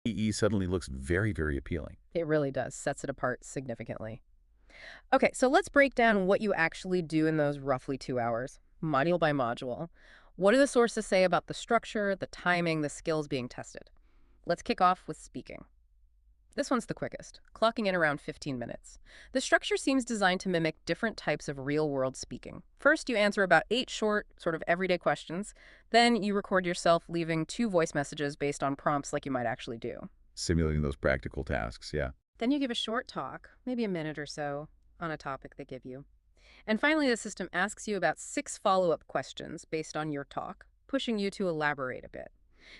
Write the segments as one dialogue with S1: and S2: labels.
S1: EE suddenly looks very, very appealing.
S2: It really does, sets it apart significantly. Okay, so let's break down what you actually do in those roughly 2 hours, module by module. What do the sources say about the structure, the timing, the skills being tested? Let's kick off with speaking. This one's the quickest, clocking in around 15 minutes. The structure seems designed to mimic different types of real-world speaking. First, you answer about 8 short, sort of everyday questions. Then you record yourself leaving 2 voice messages based on prompts like you might actually do.
S1: Simulating those practical tasks, yeah.
S2: Then you give a short talk, maybe a minute or so, on a topic they give you. And finally, the system asks you about 6 follow-up questions based on your talk, pushing you to elaborate a bit.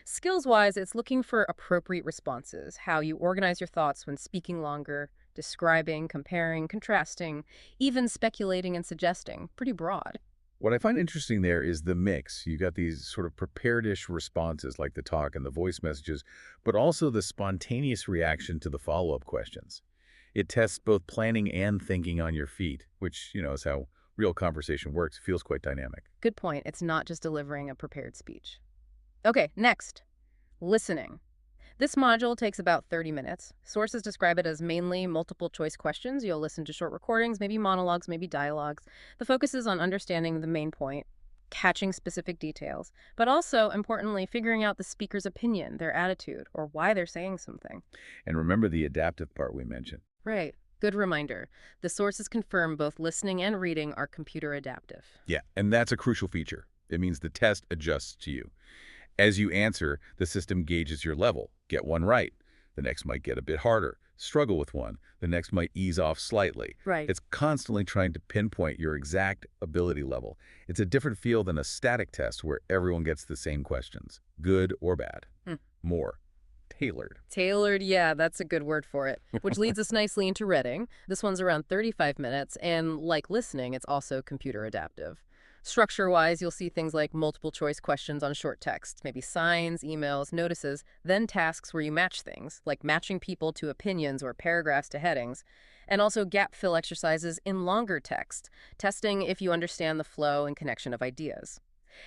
S2: Skills-wise, it's looking for appropriate responses, how you organize your thoughts when speaking longer, describing, comparing, contrasting, even speculating and suggesting. Pretty broad.
S1: What I find interesting there is the mix. You got these sort of prepared-ish responses like the talk and the voice messages, but also the spontaneous reaction to the follow-up questions. It tests both planning and thinking on your feet, which, is how real conversation works. It feels quite dynamic.
S2: Good point. It's not just delivering a prepared speech. Okay, next, listening. This module takes about 30 minutes. Sources describe it as mainly multiple choice questions. You'll listen to short recordings, maybe monologues, maybe dialogues. The focus is on understanding the main point, catching specific details, but also, importantly, figuring out the speaker's opinion, their attitude, or why they're saying something.
S1: And remember the adaptive part we mentioned.
S2: Right. Good reminder. The sources confirm both listening and reading are computer adaptive.
S1: Yeah, and that's a crucial feature. It means the test adjusts to you. As you answer, the system gauges your level. Get one right. The next might get a bit harder. Struggle with one. The next might ease off slightly.
S2: Right.
S1: It's constantly trying to pinpoint your exact ability level. It's a different feel than a static test where everyone gets the same questions, good or bad.
S2: Hmm.
S1: More tailored.
S2: Tailored, yeah, that's a good word for it. Which leads us nicely into reading. This one's around 35 minutes, and like listening, it's also computer adaptive. Structure-wise, you'll see things like multiple choice questions on short text, maybe signs, emails, notices, then tasks where you match things, like matching people to opinions or paragraphs to headings, and also gap fill exercises in longer text, testing if you understand the flow and connection of ideas.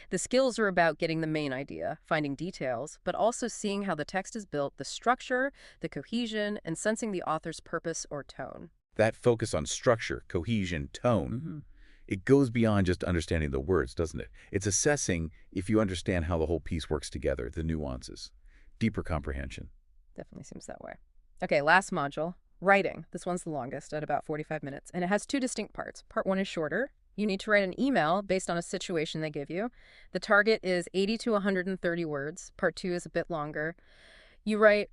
S2: The skills are about getting the main idea, finding details, but also seeing how the text is built, the structure, the cohesion, and sensing the author's purpose or tone.
S1: That focus on structure, cohesion, tone,
S2: Hmm.
S1: it goes beyond just understanding the words, doesn't it? It's assessing if you understand how the whole piece works together, the nuances, deeper comprehension.
S2: Definitely seems that way. Okay, last module, writing. This one's the longest at about 45 minutes, and it has 2 distinct parts. Part 1 is shorter. You need to write an email based on a situation they give you. The target is 80 to 130 words. Part 2 is a bit longer. You write